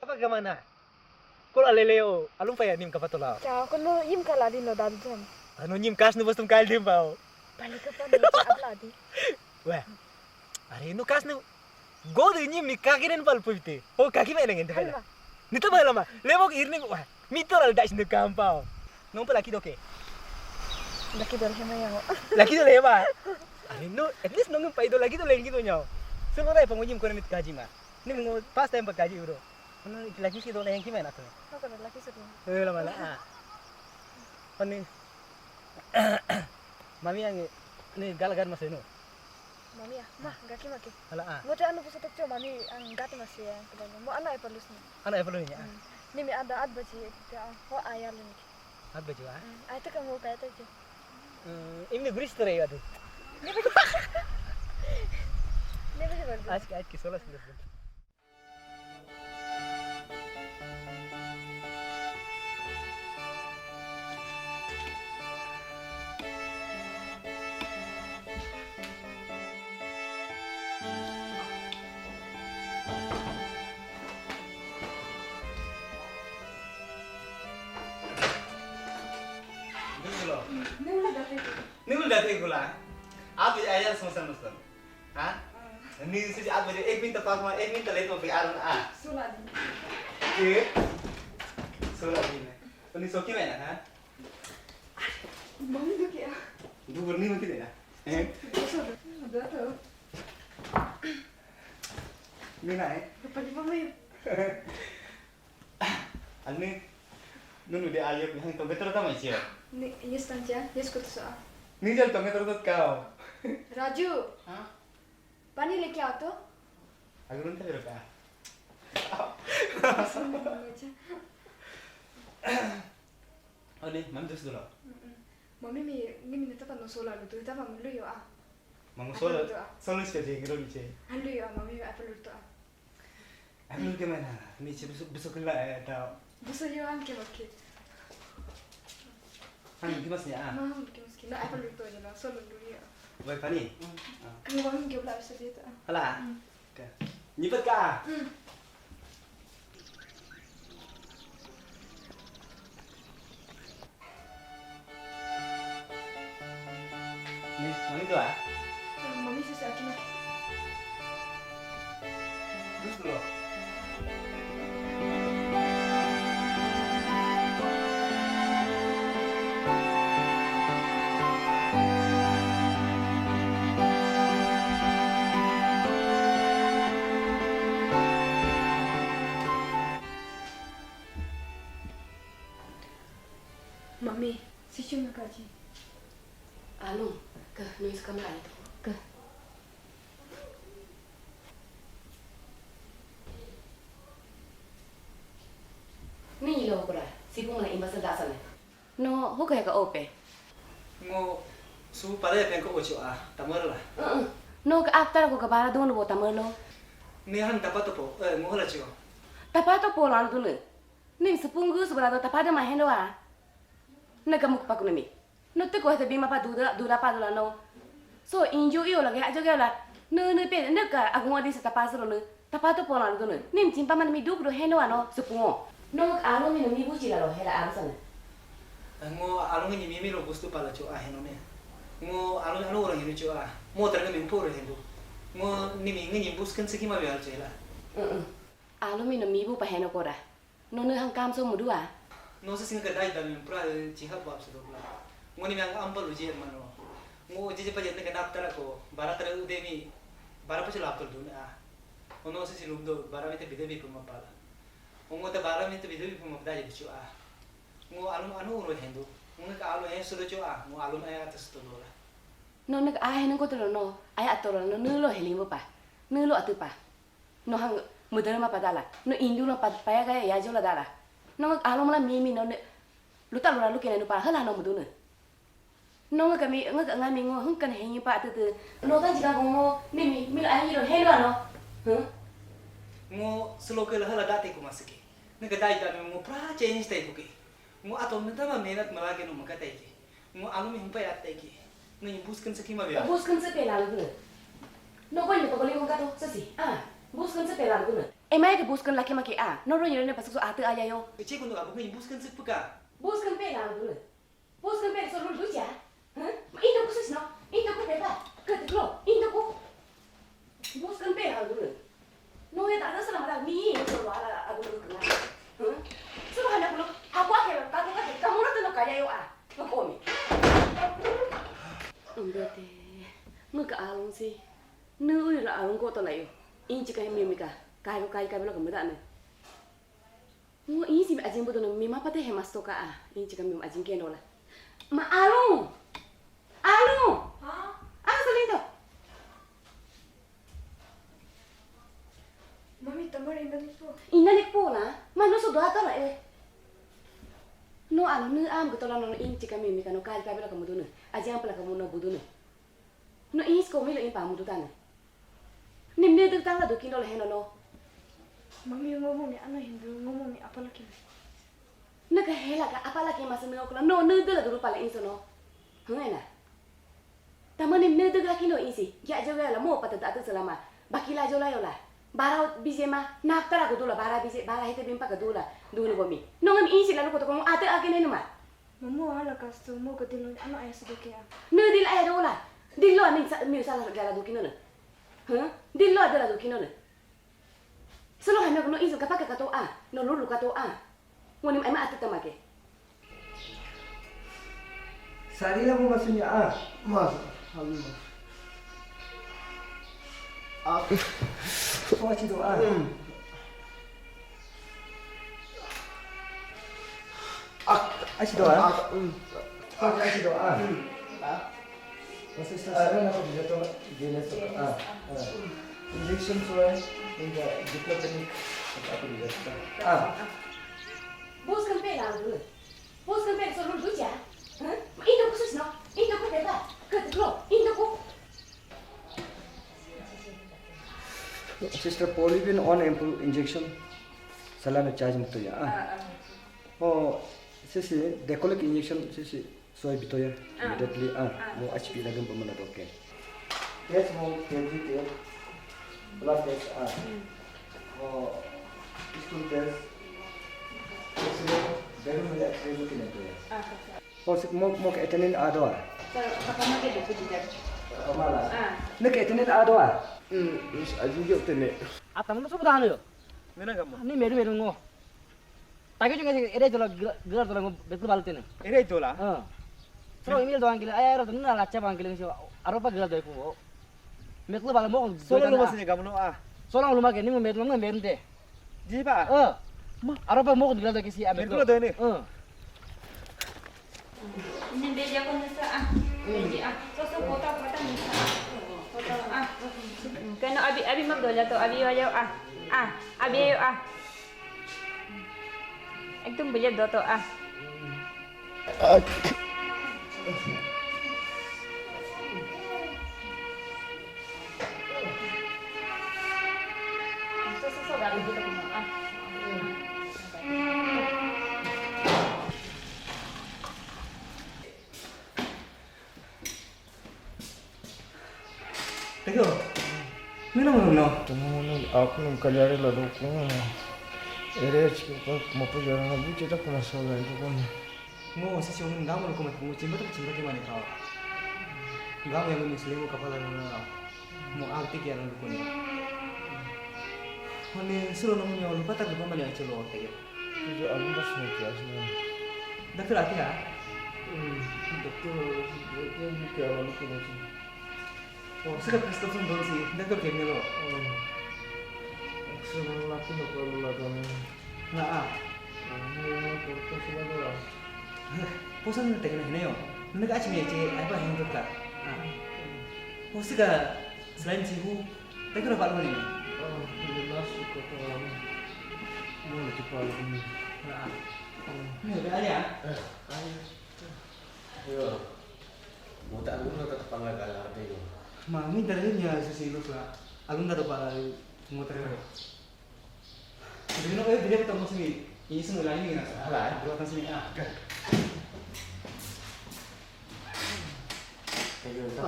Apa kemana? Kalau aleleo, alum payah nim kapatola. Ciao, kono yim kala di no dan jam. Anu nyim kas nu bostum kal dim pao. Balik ke pan no abla di. Wah, are nu kas nu. God nyim ni kakiren pal puite. Oh kaki mana ngente pala. Halma. Nito pala ma. Lewok irni wah. Mito al das nu kampao. Nung pala kido ke. Laki dol hema yang. Lagi tu lema. Are no, at least nung paido lagi tu lain gitu nyaw. Suno rai pangujim kono mit kaji ma. Ni mengo pas time pagkaji bro. Ano lagi kido na yang gimana tuh? No kono laki sedih. Lama lah. Pani Mami yang ni galagan masih no. Mami ya, mah gaki maki. Ala Mo ta anu pusotok cho mami ang gati masih ya. Mo ana e palus ni. Anak apa ni? Ni mi ada ad baji ta ho ayar ni. Apa jua? Ai ta kamu kaya ta jo. Ini guris terai ada. Ni baji bagus. आज की 16 सुन. निगुल जाते गुला आप आया समसन मस्तन हां नी से आज बजे 1 मिनट पास में 1 मिनट लेट में आ रहा Sula di. के सोला दिन तो नी सोकी में ना हां Mami do kaya. दू बरनी में किने ना हैं Puso do. Do to. नी ना है Pali mami. अन्ने नुनु दे आयो भी तो बेटर था मैं चियो Ni yes tanja, yes ko to sa. नी जल तो बेटर तो काओ Raju, हां पानी लेके आओ तो. अगर उनका बेरो का अने मन जस दलो Mami mi ngini nita kan no sola lu tu ta mam lu yo a. मंग सोलो सोलो से जे गिरो नीचे Halu yo mami mi apel lu tu a. अनु के मैं ना नीचे बिसो कला था Buso yo am ke bakke. हां की बस या Mam ke meski na apel lu tu aja na solo lu yo. Wai pani Kami mami ke bla bisa dia tu a. hala ka nyipet ka ni mami tu ah Mami sisa kini. terus dulu Mami, si cuma kaji. Anu, ke nulis kamera itu. Ke. Ni lo pura, si pun mana imbas dasar ni. No, hukai ka ope. ngo su pada pen ko ocho ah tamar lah No ka after ko ka bara don bo tamalo. ni han dapat tu po ngo hala chigo Tapato polan tu ni. Ni sepunggu seberapa tapada mah hendo ah. Na ka muk pakun ni. No te ko hata bima pa duda pa dula no. So injo iyo lagi aja gala. Ne pe ne ka aku ngadi sa tapasro ne. Tapato polan tu ni. Nim cimpa man mi dubro hendo ano sepungo. No ka alo mi no mi buci la lo hela arsan. ngo alung ni mimi lo gusto pala cho ah heno me ngo alung anu orang ini cho ah mo terga min pore hendo ngo ni mi ngi buskan seki ma biar chela Alo mi no mi bu pa heno kora. No ne hang kam so mudua. no se singa dai da min pra chiha bab se dobla ngo ni mang ampal uje mano ngo je pa jenne kana tara ko bara tara ude mi bara pa chela apal dun ah ono se silum do bara mi te bide bi puma pala ngo te bara mi te bide bi puma da je cho ah ngo alung anu ro hendo ngo ka alo he sulo cho ah ngo alung ay atas to dola No ne a heno ko to no. Ay atoro no ne lo heli mo pa. Ne lo atu pa. No hang mudara ma padala. No indu no pa ya ga ya jola dala. No alo mala mi no ne. Lu ta lu kene no pa hala no mudu ne. No ga mi nga mi ngo hung kan he ni pa tu tu. No ga jiga ngo mi lo ay ro helo no. ngo slow ke hala date ko masake ne ga dai da ngo pra change tai ko ke ngo atom ne tama mehnat malage no maka tai ke ngo alu mi humpa at tai ke no buskan saki ma bia Buskan se pela lu ne. No ko ni to ko le mo ga to sa si. Ah, buskan se pela lu ne. E mai ke buskan laki maki no ro yone pas so ate aja yo Cik untuk aku ni buskan sepuka. buskan pe la dulu buskan pe so lu ja ma indo kusus no indo ku pe ba ke te klo indo ku buskan pe la dulu no ya tak ada selama mi so ala aku lu kena so hana ku aku akhir kamu no tu kaya yo no komi Enggak deh, nggak alung sih. Nui ra alung kok tolak yo. Inci kayak mimi ka, kayak belok kemudian nih. Nggak ini sih ajin betul nih, mimi apa teh hemas toka Inci kami ajin kendo lah. Ma alung, alung. Hah? Apa seling tuh? Mami tamar indah itu. Indah nih pola, mana sudah atau lah No alung nih ketolan no inci kami mimi kano kayak belok kemudian nih. Ajin apa lah kamu no budu nih. No ini sekolah milo ini pamu tuh tanah. Nimne tuh tangga tuh kino lehen no. Mami ngomong ni anak Hindu ngomong ni apa lagi? Naga hela ka apa lagi masih mengokula no nede dulu paling inso no. Hengena. Taman nimne tuh lagi no isi. Ya juga lah mau patut atu selama. Bakila jola yola. Bara bise ma naftara ko dula bara bise bara hete bimpa ka dula dulu bomi. No ngam isi lalu ko to ko ate akene no ma. Mama ala kasto mo kadilo anak ayah sedekah. Nedil ay dola. Dillo mi sala gala do kino no. Dillo adala do kino no. Solo hanya kuno iso kapag kato no lulu kato Wani ay maati tamake. Sarila mo maksudnya mas halus. Oh itu asyik doa. Kau asyik doa. Masih sekarang aku bisa tahu jenis injection soal hingga diplomatik apa bisa. Bos kan pe la dulu. Bos kan pe solo lu ja. Indo khusus no. Indo ko beba. Ketlo. Indo ko. Sister Polyvin on ampoule injection salana charge mto ya. Oh sisi decolic injection sisi soy bito ya. Immediately mo HP lagam pamana doke. Yes mo KG ke blood test oh stool test X-ray baru mo X-ray mo kinato ya. Oh mo ke etanin ado Kakama ke doku jijak. Mala. Nak etanin ado aji yo tene. Atang no sudah anu yo. Mana kamu? Ani meru ngo. Taki juga sih ere jola gelar jola betul balut ini. Ini itu lah. So email doang gila ayah ro tunna lacha bang gila sih. Aropa gelar doy ko. Betul balut mo. Solo lu masih kamu no Solo lu make ni mo meru ngo meru te. Ji pak. Aropa mo gelar doy kisi abe. Betul doy ni. Ini beja ko na sa beja so kota ni kota kano abi magdola to abi ayaw abi ayaw ekdom beja do to so gabi dito ko Tengok. Mana no? Temen aku nung kalyari la do ko. Ere chiko ko mo po jara na buche ta kuna sola ito ko. Mo sisi orang gamu ko mat mo cimba ke mana kau. Gamu yang muslim ko kapala na. Mo arti kaya nang ko ni. Hone suruh nang nyawa lupa tak lupa balik aja lo tege. Itu aku bas na kias na. Dokter hati ya? Doktor dia ni kaya wala ko na. Oh, sudah prescription dong sih. Dokter kayaknya lo. Sunang laki na ko la do. Nah, Ano ko ko sila do. posan tege na yo. Nag aci me ce apa yang dokter. Oh, sudah selain sihu, tege lo balu ni. Ini nasi ko to. Mo ti pa ni. Nah. Ni udah ya. Yo. Mo ta lu na ta pangagala de yo. Mami dari nya sisi lu lah. Alun dari para motor. Jadi no dia ketemu sini. Ini semula ini kan. Lah, dua kan sini Ayo ta.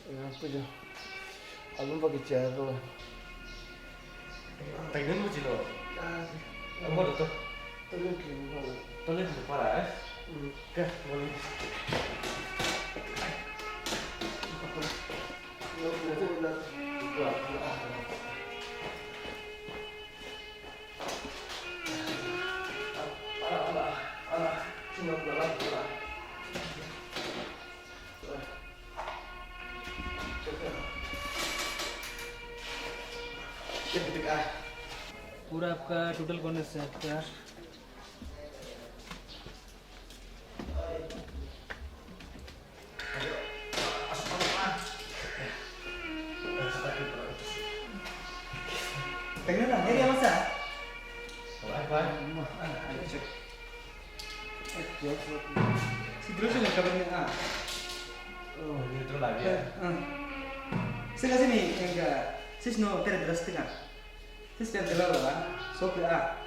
Apa jo? Alun pa kicharo. Tengah mu cilo. Kamu ada tuh. Toilet di parah. Oke, boleh. पूरा आपका टोटल कौन से आपका pengen lah ini masa si terus ini kabarnya Oh, ini terus lagi ya. Sila sini enggak sis no pera terus tengah sis pera terus lah so pera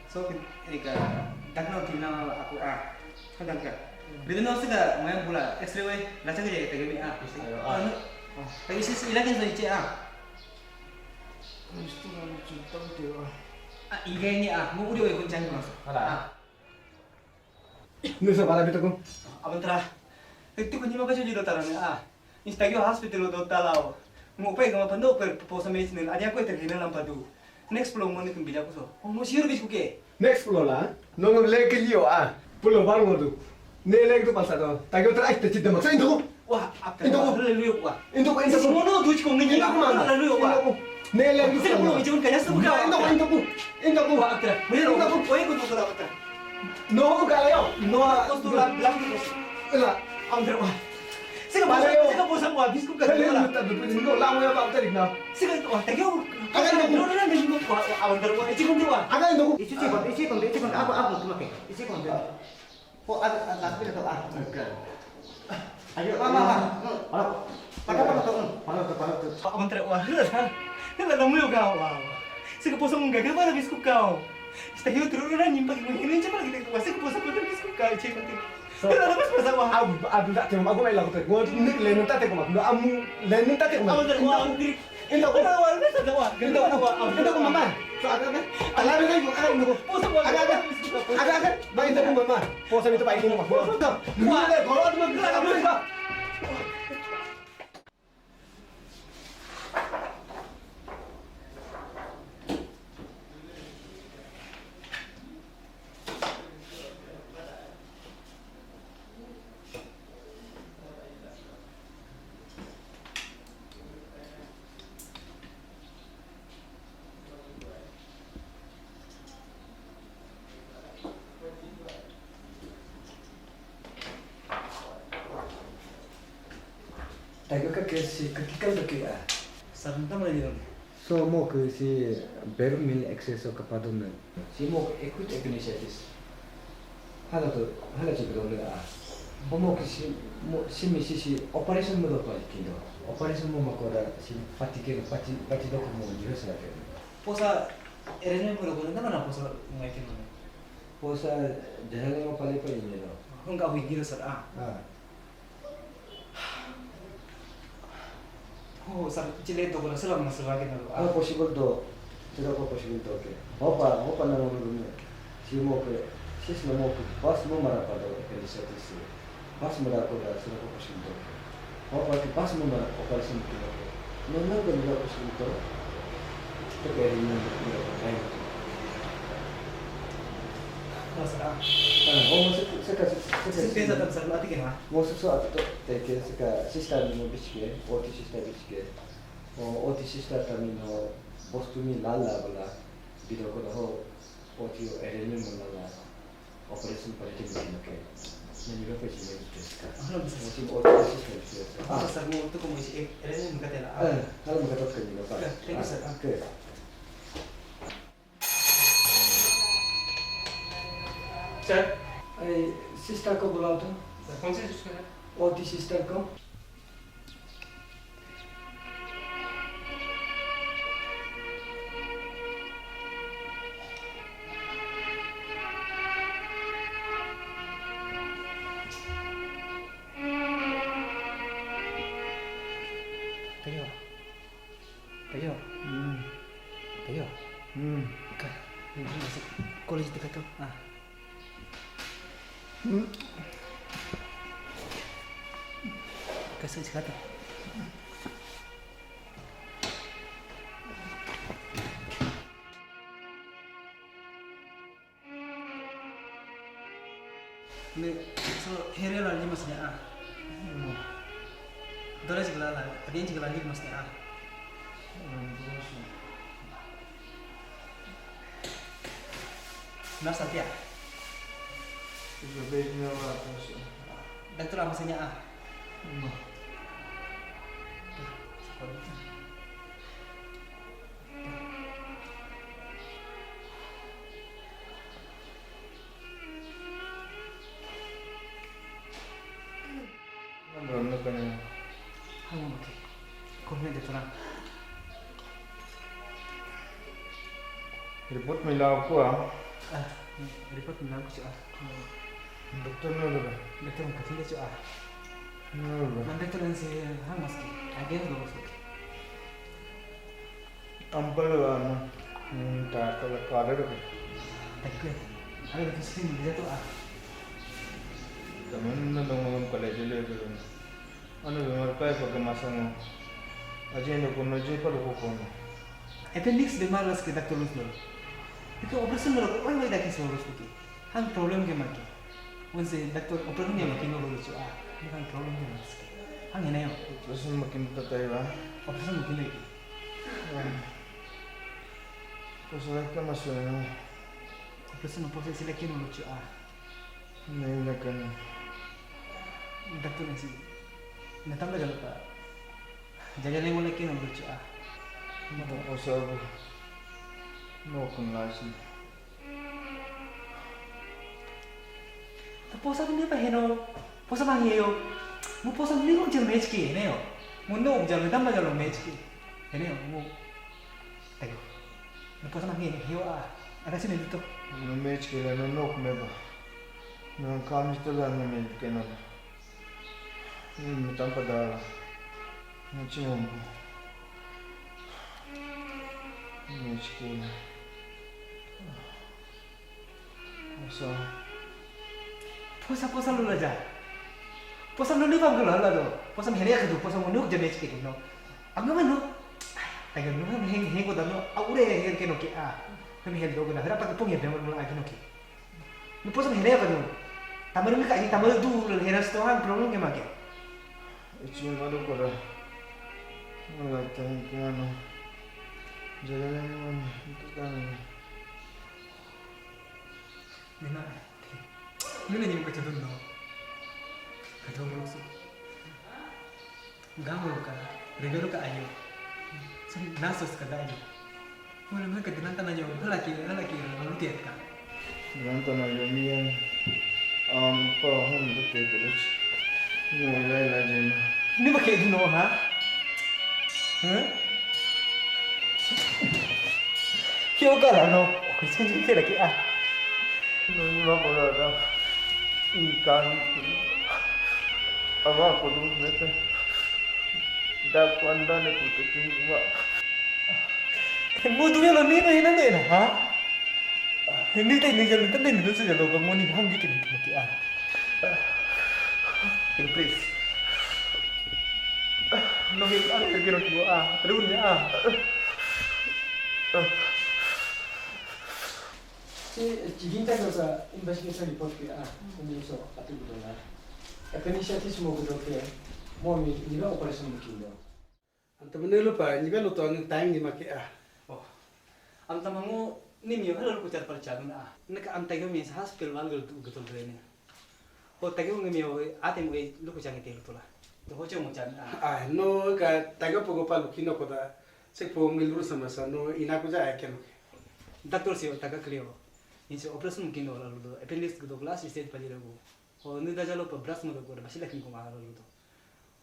so eka dakna tina aku kadang ka bidin no sila maya bula x-ray way lacha ke tege mi tapi sis ilakin so ice Itu kan cinta dia. igay ni mo uri way kuncang mas Hala. Nusa bala bito ko. abentra itu kunyi mo kasi dito tarane instagyo hospital do talao mo pa gama pando per posa medicine anya ko terhina lang padu next flow mo ni kum bila ko so mo sure bis ko ke Next pulau lah, nongol lagi liyo pulau baru tu, nelek tu pasal tu, tapi kita itu cerita macam itu, wah after lalu wa itu mo no duit ko ngi Itu mana? lalu wa nelek tu Sir, mo ijon kaya sa buka. itu Wa after. Mo no ko ko ko ko after. no kalau No costo lang ko. lah, After wa. Sige po sa mo bis ko ka kalau wala. kita tu no lama ya kau tadi nak, Sige wa tagyo. Agad no na din mo ko after wa. Ichi ko wa. agak itu, Isi kon aku tuh isi kon deh. Oh ada itu Ayo mama. Pakai tuh. After wa. Hala na mo yo ka wa. Sige po sa mo gaga para bis ko ka. Tagyo tro na nyimpa ko ni cha para kita ko. Sige po sa ko bis ko ka ichi ko. Hala na mas pa sa wa. abu tak cuma aku main lagu tu, gua ni lenen tak tengok, gua amu lenen tak tengok, After wa. itu aku, Hala wa na sa wa. itu aku mama, so agak agak lagi itu. Po sa wa. Agak, baik itu mama. Posa itu baik itu mama. Wah, kalau ada mama, kamu itu. Tayo ka kasi kakikal do kaya. Saruntam na din. So mo kasi beru mil exceso kapado na. Si mo ekut egnesiatis. Hala chikro na mo kasi mo si operation mo do pa kindo. Operation mo makoda si patike pati do ko mo yus na ke. Po sa erene mo ko na po sa mga kin. Posa jahale mo pale pa inyo no. Hangga wigiro sir Oh, sir, chile to ko sila masalagi na. Ano possible do? Sila ko possible do ke. Hopa na mo no. Si mo ke sis na mo ke pas mo mara pa do egnesiatis. Pas mo da ko da sila ko possible do. Hopa ke pas mo mara operation ke. No ko da possible do. To ke rin mo ay. Sir, Saka pesa tam sir, ati kena. mo so ato te ke saka sister mo bichke, oti sister bichke. Oti sister tami no postumi lala bala bido ko ho oti o ereni mo lala operation parite mo ke. Nani ro pechi mo bichke. Ano bisa? Oti sister bichke. Ah, sir, mo to ko mo si erene mo katela. Halo mo katot kanyo pa. Thank you, sir. Okay. Sir, Ay sister ko बुलाओ तो. sir, कौन से जिसको है? ओती सिस्टर को Tayo. Ayo. Ka. Ini masuk college dekat tuh. Kasih sekata. Ini so here lagi masnya Dora juga lah, tadi juga lagi masnya Nah Satya. Juga baiknya lah terus. Dan itu lah masanya Belum kan ya. Hang oke. Komen itu lah. Report milau aku Report bilang aku dokter ni ada. Betul nggak tidak cuy Nanti tuh nanti hang masih agak dulu sih. Ampal lah, tak kalau ada. Tapi ada tuh sih dia tuh Temen na dong college le ko. Ano ba pa pag masang ajendo ko no je pa ko ko. appendix बीमार के डॉक्टर लोग itu operation lo oi mai daki solo suki hang problem ke maki onse doctor operation ne maki no lo chu bukan problem ke maki hang ne yo Terus makin tatay ba? operation maki le Terus like ka masuna. operation sila ke no chu Nay na kan. doctor ne si natamba jalo pa jaga le mo le ke no chu Ako sabi. No kung lasi. posa ni pa heno posa ma heyo mo posa ni ko jalo match ki ne yo mo no jalo tamba jalo match ki ne yo mo tayo mo posa ma heyo ada sini dito No match ke no nok me ba. No kam ito lang na med ke no. Mutam pa dala. No chimom. Match ke. So, posa lu aja posa lu ni pam ke lah do posa mere ke do posa mo nuk jane ke no anga mano tayo no heng ko dano aure her ke no ke kami hel do na hera pa pong ye mo la ke no ke ni posa mere ke do tamar mi ka ni tamar du hera sto han problem ke ma ke itu malu ko ra. Wala tayong kung ano. Diyan lang naman. Ito kan. Nena, nena ni muka cadun no, kacau merosot. Gamu ka, regalo ka ayo. So nasos ka ayo. Wala man ka dinanta na yo, halaki lalu tiat ka. Ganito na yung yan. Pahon ito tuloy. Yung ilay dyan. Ini pakai no ha? Hah? Kyo ka lah no? Kau sendiri kira lagi Nung mga pagkata, ikan apa ako doon nito. Dakwanda na po ito ba? Mo tu lo ni na hina na ha? Hindi tayo ni jalan tayo ni sa jalo kang mo ni hang dikin maki Please. No hit ang kagiro ko Terus niya Kita dosa investigation report ke kami so atu betul lah. Initiative semua betul ke. Mau ni operation mungkin dah. Anta menelo pa ni belo to ang time di make Oh. Am tamangu ni mi halo ko tar parcha na. Naka am tayo mi sa hospital wal betul ni. Oh tayo mi ate mo lu ko jangi telo tola. To ho mo chan no ka taga pogo pa lukino ko da se po milru samasa no ina ko ja ken Doctor sih taga clear. Ini operation mungkin orang lalu appendix gitu kelas stage pagi lagu. Oh ini dah jalo beras muda gua masih lagi kau mahal lalu tu.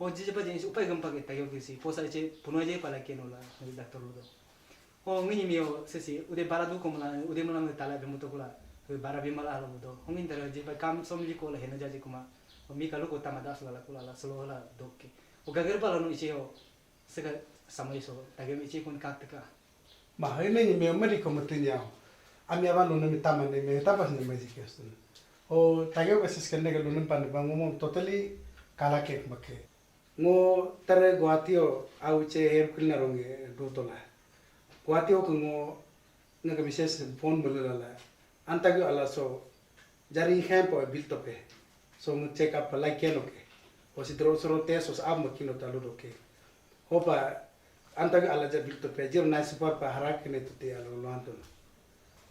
Oh jadi apa jenis upaya gempa kita yang kisi posa aja puno aja pala kian olah dari dokter lalu. Oh ini mio sesi udah barat tu kau malah udah malam tala bemutu kula barat bimalah lalu tu. Oh ini terus jadi kam somji kau lah hendak jadi kuma. Oh mi kalau kau tamat dah segala kula lah selo lah doke. Oh gagal pala nu ichi oh sega sama iso tagam ichi kun kat ka. mah ini me meri kometinya ami aban luna mi taman me tapas ne mezi kestu o tayo ka sis kenne ga luna pan bang mo totally kala ke make ngo tare guatio au che her kulna ronge do tola guatio ko ngo naga bises phone bolala antagyo ala so jari hempo bil tope so mo check up like kenoke o si dro soro tes os am kino talu doke hopa antagyo ala ja bil tope jero na super pa harak ne tuti ala lo anton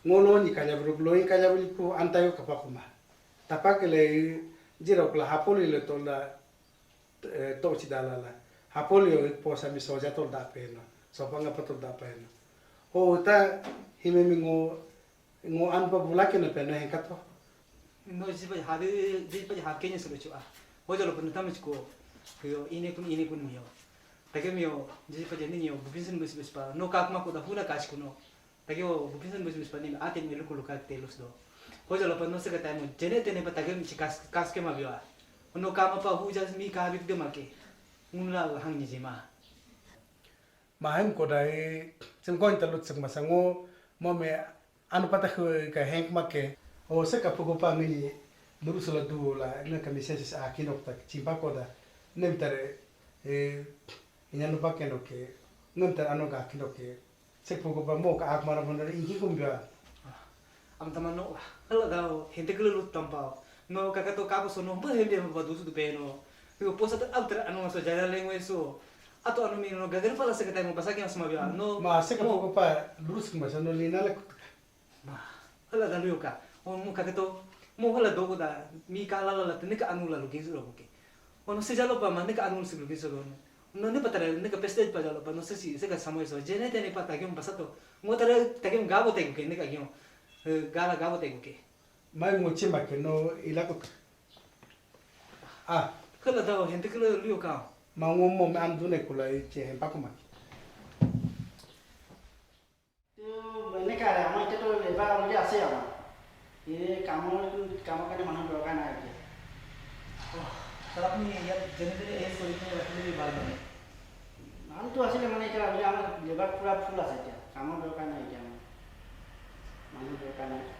ngolo ni kanya bro lo in kanya bil ko antagyo kapakuma tapakele jero kla hapoli le tola to si dalala hapoli o posa mi soja tol da pena so panga patol da pena o ta himemi ngo anpa bulake na pena hekato no jipa hakenya solo chua hoja lo pun tamis ko yo ini pun mio tage mio jipa jeni nio bubinsen bus pa no kak ma ko da huna kas kuno tage o bubinsen bus pa ni aten mi lu ka telos do hoja lo pun no se ka taimo jene tene pa tage mi kas ke ma bio no kama pa huja mi ka bik de ma ke ngula hang ni jima mahem ko dai sem ko intalut sem masango mo me anu pata ka henk make o se ka pugo pa mi lurus la du la na ka mises a kinok tak chimpa ko da nem tare inyanu pa keno ke nem tare anu ka kinok ke se pugo pa mo ka ak mara mon ingi kum ga am tamano ala da hente kele lut tampa no kakato kapo sono ba hende ba dusu du peno yo posa ta alter anu so jara lengwe so ato anu mi no gagar pala se ka taimo pasaki mas mabia no ma se ka pugo pa lurus kum sa no lina la ma ala da luka o mo kakato mo hala dogo da mi ka la tene ka anu la lukin so ke ono se jalo pa man ka anu se lukin so no ne patara ne ka peste pa jalo pa no se si se ka samoy so jene tene pa ta ke pasato mo tara ta ke gabo te ke ne ka gyo gala gabo te ke mai mo chimba ke no ila ko kala da hente kala luyo ka ma ngo mo me am dune kula che pa ko ma ini cara mau itu tuh lebar mau dia asal apa? Ini kamu kan mana doakan aja. kalau ni ya jene so ini lebih bagus Nanti tuh hasilnya mana cara dia lebar pura saja. Kamu doakan aja. Mana doakan aja.